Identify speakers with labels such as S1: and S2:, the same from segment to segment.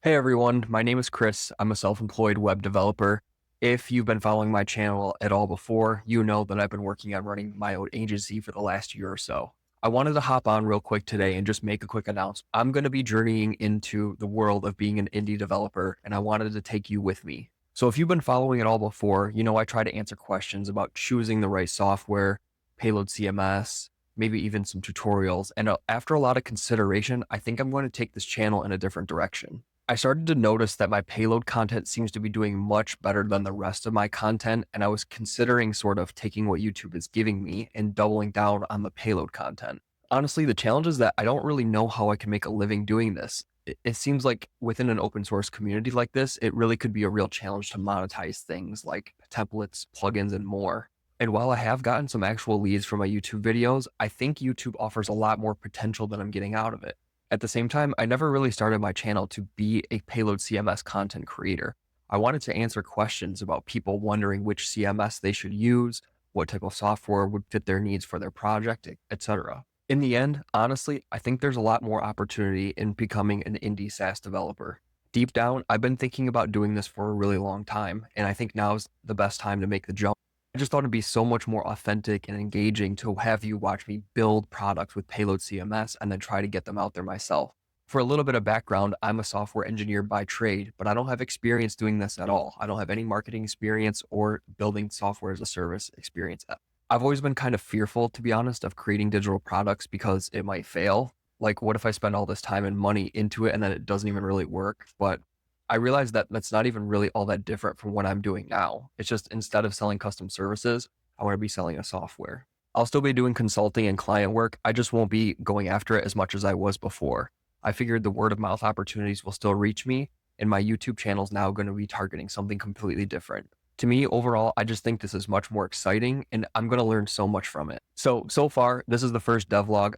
S1: Hey everyone, my name is Chris. I'm a self-employed web developer. If you've been following my channel at all before, you know that I've been working on running my own agency for the last year or so. I wanted to hop on real quick today and just make a quick announcement. I'm going to be journeying into the world of being an indie developer, and I wanted to take you with me. So if you've been following it all before, you know I try to answer questions about choosing the right software, payload CMS, maybe even some tutorials. And after a lot of consideration, I think I'm going to take this channel in a different direction. I started to notice that my payload content seems to be doing much better than the rest of my content, and I was considering sort of taking what YouTube is giving me and doubling down on the payload content. Honestly, the challenge is that I don't really know how I can make a living doing this. It seems like within an open source community like this, it really could be a real challenge to monetize things like templates, plugins, and more. And while I have gotten some actual leads from my YouTube videos, I think YouTube offers a lot more potential than I'm getting out of it. At the same time, I never really started my channel to be a payload CMS content creator. I wanted to answer questions about people wondering which CMS they should use, what type of software would fit their needs for their project, etc. In the end, honestly, I think there's a lot more opportunity in becoming an indie SaaS developer. Deep down, I've been thinking about doing this for a really long time, and I think now is the best time to make the jump. I just thought it'd be so much more authentic and engaging to have you watch me build products with Payload CMS and then try to get them out there myself. For a little bit of background, I'm a software engineer by trade, but I don't have experience doing this at all. I don't have any marketing experience or building software as a service experience. I've always been kind of fearful, to be honest, of creating digital products because it might fail. Like, what if I spend all this time and money into it and then it doesn't even really work? But I realized that that's not even really all that different from what I'm doing now. It's just instead of selling custom services, I want to be selling a software. I'll still be doing consulting and client work. I just won't be going after it as much as I was before. I figured the word of mouth opportunities will still reach me, and my YouTube channel is now going to be targeting something completely different. To me, overall, I just think this is much more exciting, and I'm going to learn so much from it. So far, this is the first devlog.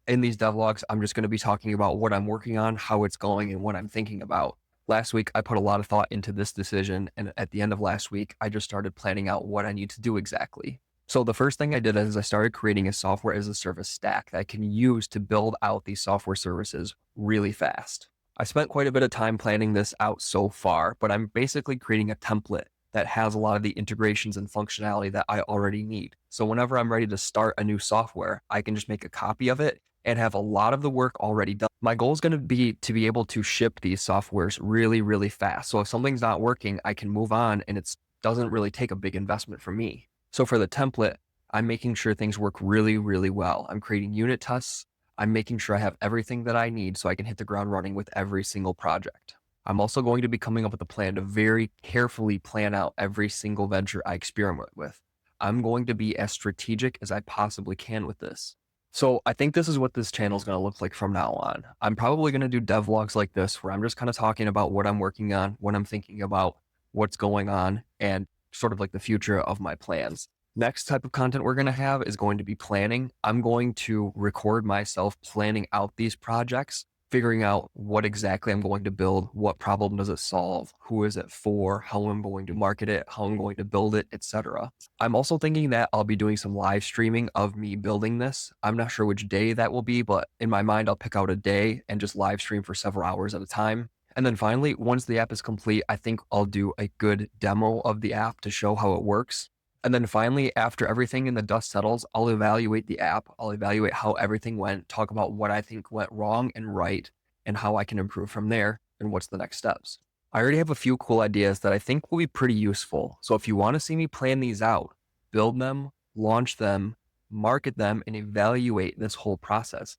S1: In these devlogs, I'm just going to be talking about what I'm working on, how it's going, and what I'm thinking about. Last week, I put a lot of thought into this decision, and at the end of last week, I just started planning out what I need to do exactly. So the first thing I did is I started creating a software as a service stack that I can use to build out these software services really fast. I spent quite a bit of time planning this out so far, but I'm basically creating a template that has a lot of the integrations and functionality that I already need. So whenever I'm ready to start a new software, I can just make a copy of it and have a lot of the work already done. My goal is going to be able to ship these softwares really, really fast. So if something's not working, I can move on and it doesn't really take a big investment from me. So for the template, I'm making sure things work really, really well. I'm creating unit tests. I'm making sure I have everything that I need so I can hit the ground running with every single project. I'm also going to be coming up with a plan to very carefully plan out every single venture I experiment with. I'm going to be as strategic as I possibly can with this. So I think this is what this channel is going to look like from now on. I'm probably going to do devlogs like this where I'm just kind of talking about what I'm working on, what I'm thinking about, what's going on, and sort of like the future of my plans. Next type of content we're going to have is going to be planning. I'm going to record myself planning out these projects, figuring out what exactly I'm going to build, what problem does it solve, who is it for, how I'm going to market it, how I'm going to build it, etc. I'm also thinking that I'll be doing some live streaming of me building this. I'm not sure which day that will be, but in my mind, I'll pick out a day and just live stream for several hours at a time. And then finally, once the app is complete, I think I'll do a good demo of the app to show how it works. And then finally, after everything in the dust settles, I'll evaluate the app. I'll evaluate how everything went, talk about what I think went wrong and right, and how I can improve from there, and what's the next steps. I already have a few cool ideas that I think will be pretty useful. So if you want to see me plan these out, build them, launch them, market them, and evaluate this whole process,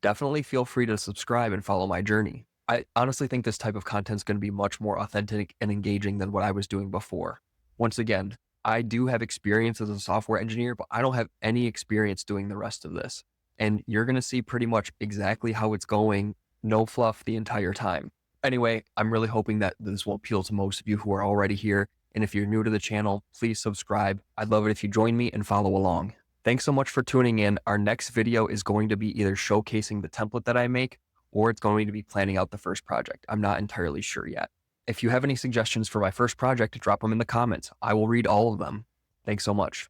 S1: definitely feel free to subscribe and follow my journey. I honestly think this type of content is going to be much more authentic and engaging than what I was doing before. Once again, I do have experience as a software engineer, but I don't have any experience doing the rest of this. And you're going to see pretty much exactly how it's going, no fluff the entire time. Anyway, I'm really hoping that this will appeal to most of you who are already here. And if you're new to the channel, please subscribe. I'd love it if you join me and follow along. Thanks so much for tuning in. Our next video is going to be either showcasing the template that I make, or it's going to be planning out the first project. I'm not entirely sure yet. If you have any suggestions for my first project, drop them in the comments. I will read all of them. Thanks so much.